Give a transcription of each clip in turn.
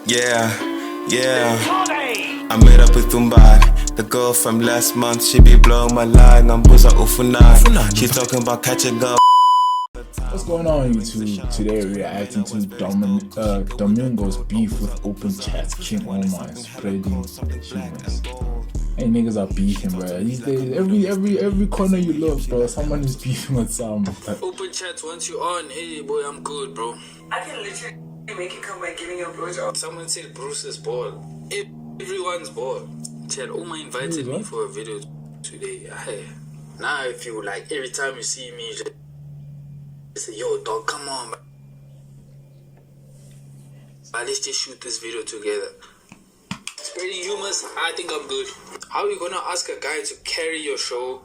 Yeah, I met up with Oumar, the girl from last month. She be blowing my line, I'm Buza Ufunai. She's talking about catching girl. What's going on, YouTube? Today we're reacting to Domingos beef with open chats. King Oumar spreading humans. Hey, niggas are beefing, bro. These days, every corner you look, bro, someone is beefing with someone. Open chats once you on, hey boy, I'm good, bro. I can literally make it come by giving you a blowjob. Someone said Bruce is bored. Everyone's bored. Chad, Oumar invited me for a video today. Hey, now if you like, every time you see me, just say, yo, dog, come on, but let's just shoot this video together. Spreading humors, I think I'm good. How are you gonna ask a guy to carry your show,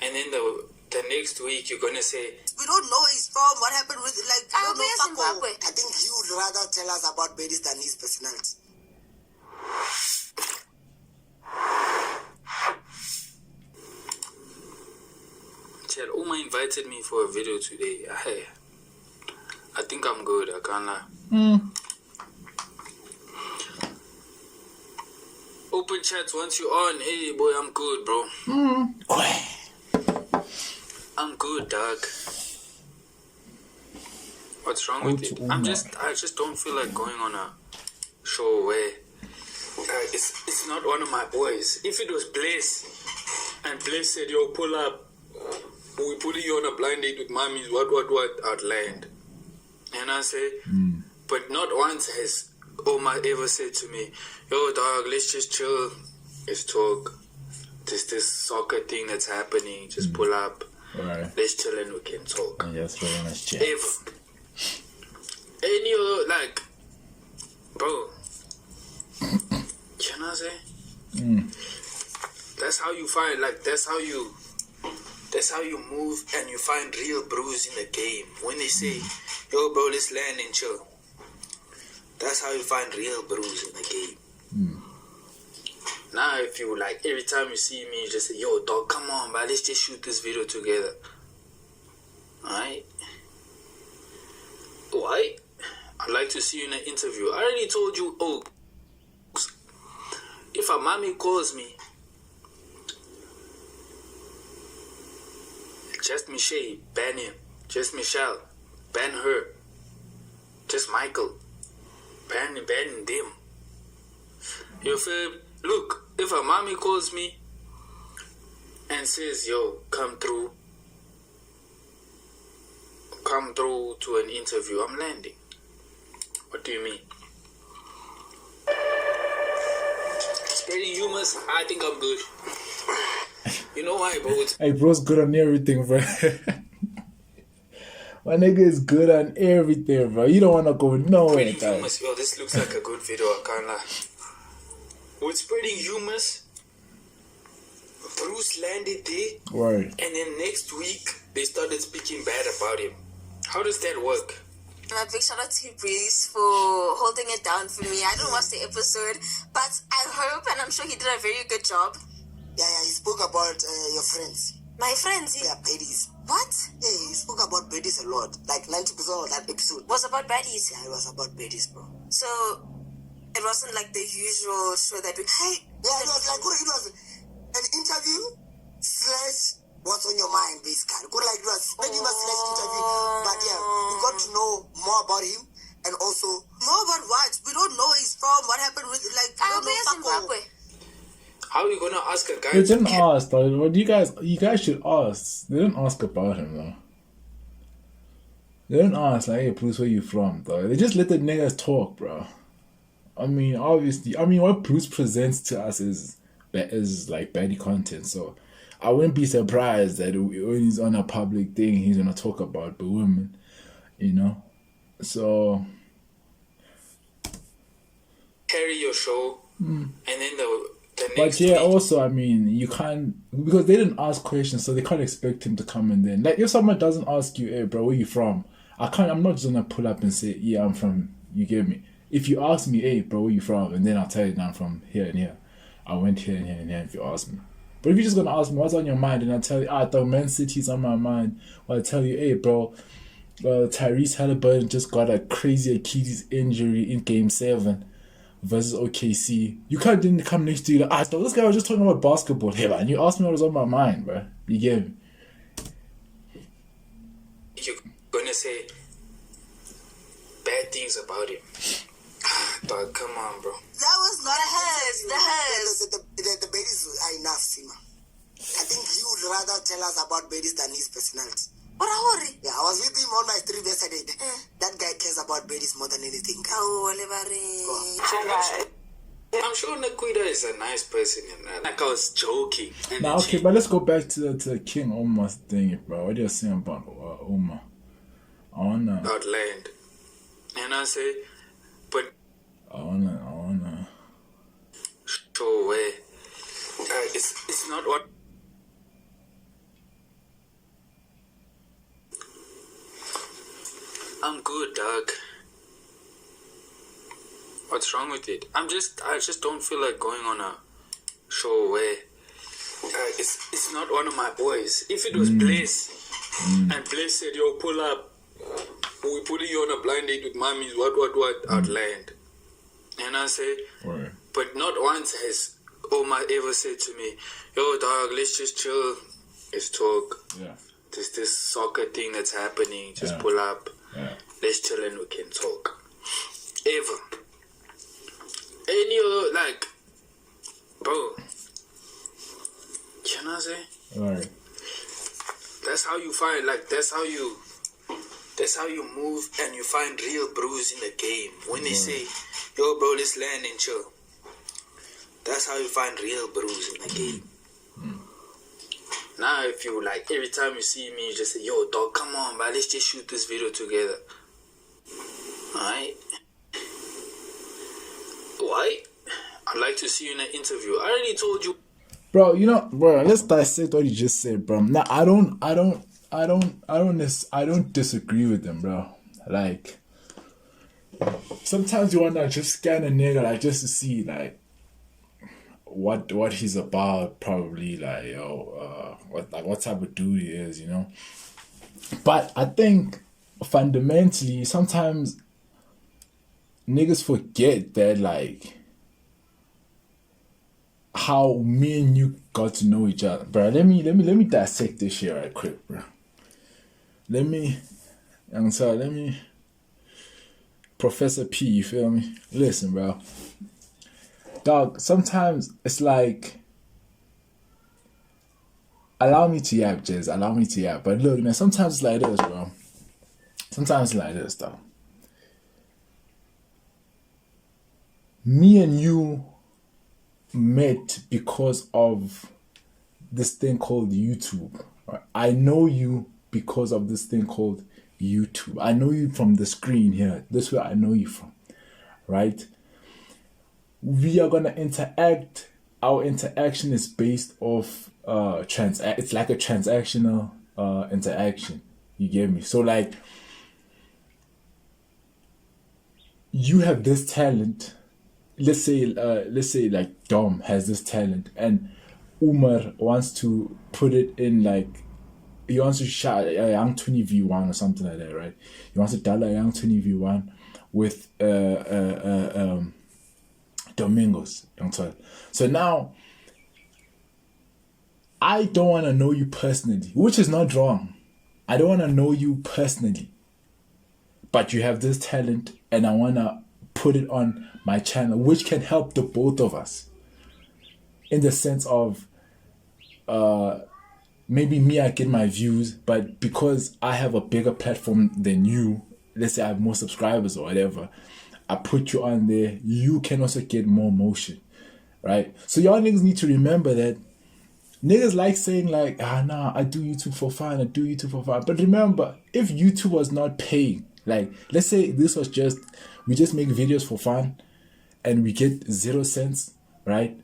and then the next week you're gonna say, we don't know he's from, what happened with, like, we don't know Zimbabwe. I think he would rather tell us about Betty's than his personality. Chad, Oumar invited me for a video today. Hey, I think I'm good, I can't lie. Open chats once you on, hey boy, I'm good, bro. I'm good, dog. What's wrong with it? I just don't feel like going on a show where it's not one of my boys. If it was Blaze and Blaze said, yo, pull up, we putting you on a blind date with mommies, what, I'd land. And I say, but not once has Oumar ever said to me, yo dog, let's just chill, let's talk. There's this soccer thing that's happening, just pull up. Right. Let's chill and we can talk. And just really nice chat. If any other, like, bro, you know what I'm saying? That's how you find, like, that's how you move and you find real bros in the game. When they say, yo bro, let's land and chill. That's how you find real bros in the game. Now if you like, every time you see me, you just say, yo dog, come on, but let's just shoot this video together. Alright? Why? I'd like to see you in an interview. I already told you, oh, if a mommy calls me, just Michelle, ban him. Just Michelle, ban her. Just Michael, ban them. You feel? Look, if a mommy calls me and says, yo, come through to an interview, I'm landing. What do you mean? Spreading humors, I think I'm good. You know why, bro? Hey, bro's good on everything, bro. My nigga is good on everything, bro. You don't want to go nowhere, guys. Yo, this looks like a good video, I can't lie. With spreading humors, Bruce landed there. Right. And then next week, they started speaking bad about him. How does that work? A big shout out to Breeze for holding it down for me. I didn't watch the episode, but I hope and I'm sure he did a very good job. Yeah, he spoke about your friends. My friends? Yeah, baddies. What? Yeah, he spoke about baddies a lot. Like 90% of that episode Was about baddies? Yeah, it was about baddies, bro. So, it wasn't like the usual show that we... Hey, yeah, it was like, it was an interview / what's on your mind, basically. Like, it was maybe / interview. But yeah, we got to know more about him. And also... More about what? We don't know he's from, what happened with, like, we don't know Zimbabwe. How are you gonna ask a guy? They didn't ask though. What you guys should ask. They didn't ask about him though. They didn't ask like, hey Bruce, where you from though? They just let the niggas talk, bro. I mean, obviously, what Bruce presents to us is like baddie content. So I wouldn't be surprised that when he's on a public thing, he's gonna talk about the women, you know. So carry your show, and then the but yeah, also, I mean, you can't, because they didn't ask questions, so they can't expect him to come and then, like, if someone doesn't ask you, hey, bro, where you from? I'm not just gonna pull up and say, yeah, I'm from, you get me? If you ask me, hey, bro, where you from? And then I'll tell you, I'm from here and here. I went here and here and here if you ask me. But if you're just gonna ask me, what's on your mind? And I tell you, the Man City's on my mind. Or I tell you, hey, bro, Tyrese Halliburton just got a crazy Achilles injury in Game 7. versus OKC. You didn't come next to you like, dog, this guy was just talking about basketball here, man. You asked me what was on my mind, bro. You get me? You're gonna say bad things about him. Dog, come on, bro. That was not hers. The Bedis are enough, Sima. I think he would rather tell us about Bedis than his personality. What a worry. Yeah, I was with him on my stream yesterday. That guy cares about Bedis more than anything. I'm sure Nakuida is a nice person, and like I was joking. Now, okay, but let's go back to the King Oumar thing, bro. What are you saying about Oumar? About land. And I say, but I wanna show where it's not what. I'm good, dog. What's wrong with it? I just don't feel like going on a show where it's not one of my boys. If it was Blaze, and Blaze said, yo, pull up, we putting you on a blind date with mommies, what, I'd land. And I say, right. But not once has Oumar ever said to me, yo, dog, let's just chill, let's talk. Yeah. There's this soccer thing that's happening, just pull up. Yeah. Let's chill and we can talk. Ever. And you're like, bro, can I say? Alright. That's how you find, like, that's how you move and you find real bros in the game. When they say, yo, bro, let's land and chill. That's how you find real bros in the game. Now, if you, like, every time you see me, you just say, yo, dog, come on, man, let's just shoot this video together. Alright? Why? I'd like to see you in an interview. I already told you. Bro, you know, bro, let's dissect what you just said, bro. Now, I don't disagree with them, bro. Like, sometimes you wanna just scan a nigga, like, just to see, like, what he's about, probably, like, yo, what type of dude he is, you know. But I think fundamentally, sometimes niggas forget that, like, how me and you got to know each other, bro. Let me dissect this shit right quick, bro. Let me, Professor P, you feel me? Listen, bro. Dog, sometimes it's like, allow me to yap, Jez, allow me to yap. But look, man, sometimes it's like this, bro. Sometimes it's like this, though. Me and you met because of this thing called YouTube. Right? I know you because of this thing called YouTube. I know you from the screen here. This is where I know you from, right? We are gonna interact. Our interaction is based off it's like a transactional interaction. You get me? So like, you have this talent. Let's say like Dom has this talent and Oumar wants to put it in, like, he wants to shot a young 20v1 or something like that, right? He wants to dial a young 20v1 with Domingos. So now, I don't want to know you personally, which is not wrong. I don't want to know you personally, but you have this talent and I want to put it on my channel, which can help the both of us in the sense of maybe me, I get my views, but because I have a bigger platform than you, let's say I have more subscribers or whatever, I put you on there, you can also get more motion, right? So y'all niggas need to remember that niggas like saying like, nah, I do YouTube for fun, but remember, if YouTube was not paying, like, let's say this was just, we just make videos for fun and we get 0 cents, right?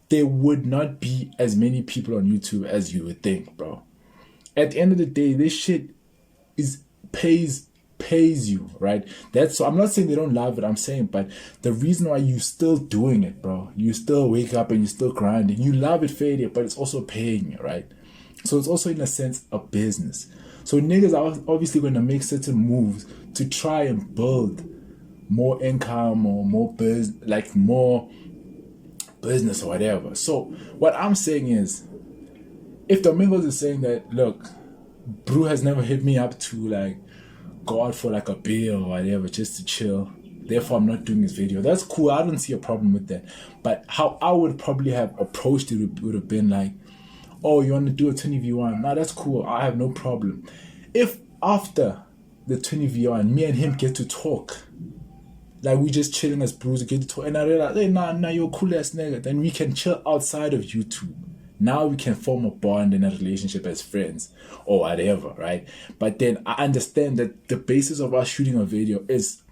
There would not be as many people on YouTube as you would think, bro. At the end of the day, this shit pays you, right? So I'm not saying they don't love it, I'm saying, but the reason why you still doing it, bro, you still wake up and you still grinding, you love it, failure, but it's also paying you, right? So it's also in a sense a business. So niggas are obviously going to make certain moves to try and build more income or more more business or whatever. So what I'm saying is, if Domingos is saying that, look, Brew has never hit me up to like go out for like a beer or whatever just to chill, therefore I'm not doing this video, that's cool. I don't see a problem with that. But how I would probably have approached it would have been like, oh, you want to do a 20v1? Nah, that's cool. I have no problem. If after the 20v1, me and him get to talk, like we just chilling as Brews, get to talk, and I realize, hey, nah, you're a cool ass nigga, then we can chill outside of YouTube. Now we can form a bond and a relationship as friends or whatever, right? But then I understand that the basis of us shooting a video is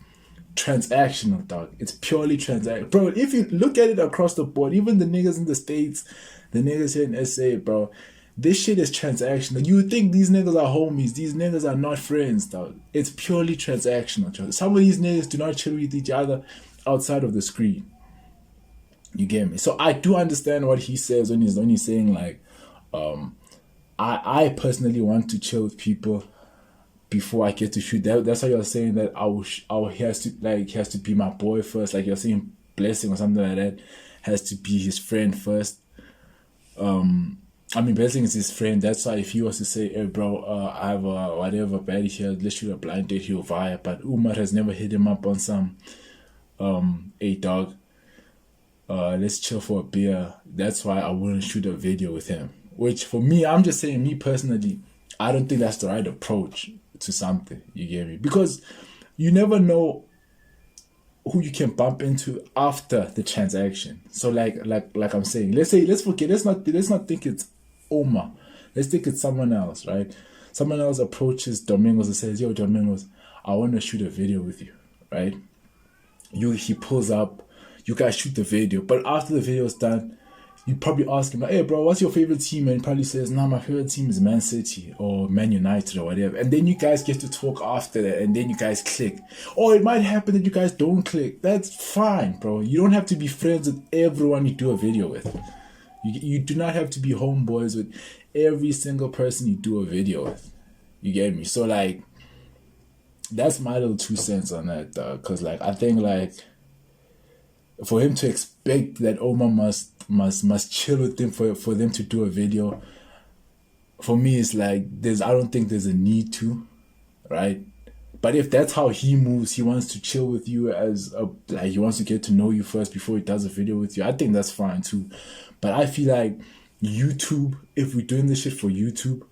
transactional, dog. It's purely transactional. Bro, if you look at it across the board, even the niggas in the States, the niggas here in SA, bro, this shit is transactional. You would think these niggas are homies. These niggas are not friends, dog. It's purely transactional. Some of these niggas do not chill with each other outside of the screen. You get me? So I do understand what he says when he's saying like, I personally want to chill with people before I get to shoot. That's how you're saying that he has to be my boy first. Like you're saying Blessing or something like that has to be his friend first. I mean, Blessing is his friend. That's why if he was to say, hey bro, I have a whatever baddie here, let's shoot a blind date, he'll vibe. But Oumar has never hit him up on some, hey dog, let's chill for a beer. That's why I wouldn't shoot a video with him. Which for me, I'm just saying, me personally, I don't think that's the right approach to something. You get me? Because you never know who you can bump into after the transaction. So like I'm saying, let's not think it's Oumar. Let's think it's someone else, right? Someone else approaches Domingos and says, yo Domingos, I want to shoot a video with you, right? He pulls up, you guys shoot the video, but after the video is done, you probably ask him like, hey bro, what's your favorite team? And he probably says, nah, my favorite team is Man City or Man United or whatever. And then you guys get to talk after that, and then you guys click. Or it might happen that you guys don't click. That's fine, bro. You don't have to be friends with everyone you do a video with. You do not have to be homeboys with every single person you do a video with. You get me? So like, that's my little 2 cents on that, cause like I think like for him to expect that Oumar must chill with them for them to do a video, for me it's like I don't think there's a need to, right? But if that's how he moves, he wants to chill with you he wants to get to know you first before he does a video with you, I think that's fine too. But I feel like YouTube, if we're doing this shit for YouTube,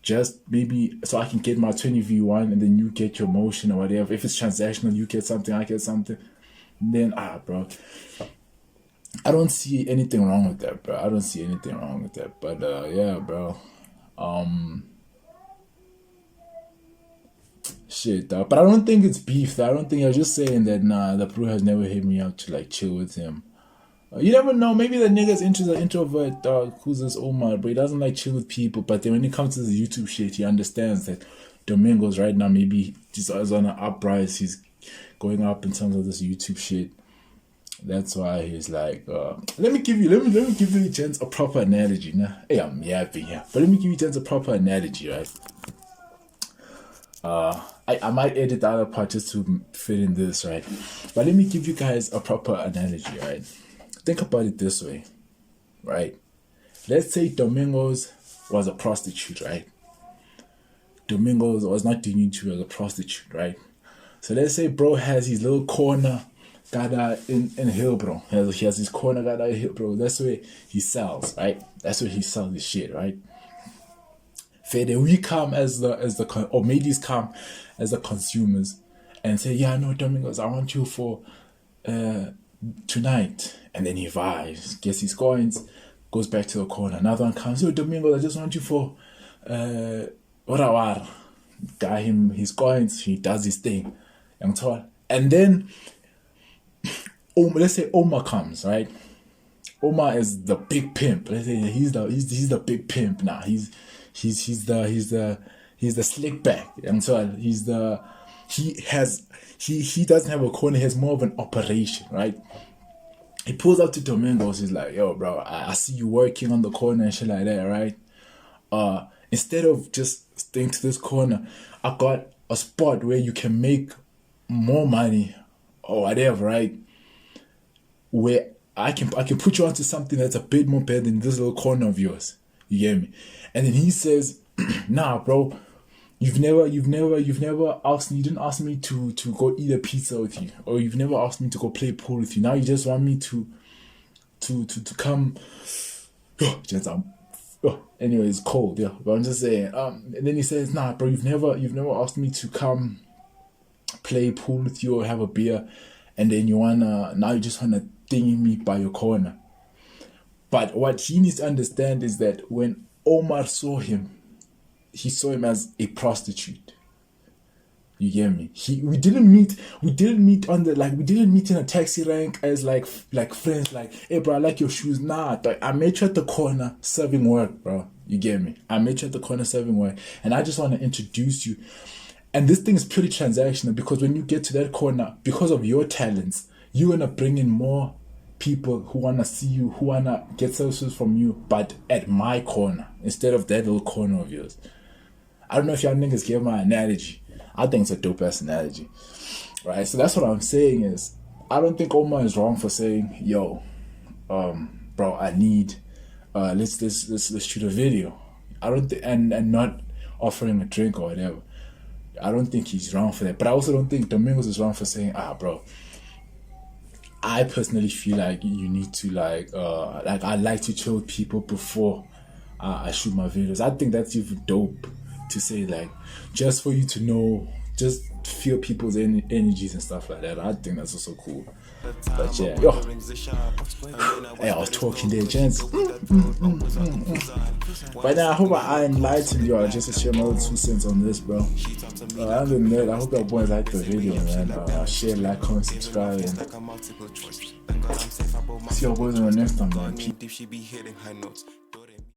just maybe so I can get my 20v1 and then you get your motion or whatever. If it's transactional, you get something, I get something. Then bro, I don't see anything wrong with that, bro. I don't see anything wrong with that. But yeah, bro. Shit, dog. But I don't think it's beef, though. I don't think you're just saying that the Brew has never hit me up to like chill with him. You never know, maybe the nigga's an introvert, dog, who's this Oumar, but he doesn't like chill with people. But then when it comes to the YouTube shit, he understands that Domingos right now maybe just is on an uprise. He's going up in terms of this YouTube shit. That's why he's like, let me give you gents a proper analogy. Nah? Hey, I'm yapping here, but let me give you gents a proper analogy, right? I might edit the other part just to fit in this, right? But let me give you guys a proper analogy, right? Think about it this way, right? Let's say Domingos was a prostitute, right? Domingos was not doing YouTube as a prostitute, right? So let's say bro has his little corner gada in Hillbro. He has his corner gada in Hillbro. That's where he sells, right? That's where he sells his shit, right? Fede, we come or ladies come as the consumers and say, yeah, no, Domingos, I want you for tonight. And then he vibes, gets his coins, goes back to the corner. Another one comes, yo, Domingos, I just want you for Orawar. Got him his coins, he does his thing. And then let's say Oumar comes, right? Oumar is the big pimp. Let's say he's the big pimp now. He's the slick back. And so he doesn't have a corner, he has more of an operation, right? He pulls up to Domingos, he's like, yo bro, I see you working on the corner and shit like that, right? Instead of just staying to this corner, I got a spot where you can make more money or whatever, right? Where I can put you onto something that's a bit more better than this little corner of yours. You get me? And then he says, nah, bro, you've never asked me, you didn't ask me to go eat a pizza with you, or you've never asked me to go play pool with you. Now you just want me to come. Anyway, it's cold, yeah. But I'm just saying. And then he says, nah, bro, you've never asked me to come play pool with you or have a beer, and then now you just wanna ding me by your corner. But what he needs to understand is that when Oumar saw him, he saw him as a prostitute. You get me? We didn't meet on the, like, we didn't meet in a taxi rank as like friends, like, hey bro, I like your shoes. Nah, I met you at the corner serving work, bro. You get me? I met you at the corner serving work, and I just want to introduce you. And this thing is pretty transactional, because when you get to that corner, because of your talents, you're gonna bring in more people who wanna see you, who wanna get services from you, but at my corner instead of that little corner of yours. I don't know if y'all niggas get my analogy. I think it's a dope ass analogy, right? So that's what I'm saying is, I don't think Oumar is wrong for saying, yo, bro, I need, let's shoot a video. I don't think, and not offering a drink or whatever. I don't think he's wrong for that. But I also don't think Domingos is wrong for saying, bro, I personally feel like you need to like I like to chill with people before I shoot my videos. I think that's even dope to say, like, just for you to know, just feel people's energies and stuff like that. I think that's also cool. But yeah, yo, hey, I was talking there, gents. But now I hope I enlightened y'all just to share my little 2 cents on this, bro. Other than that, I hope y'all boys liked the video, man. Share, like, comment, subscribe, and see y'all boys on the next time, man.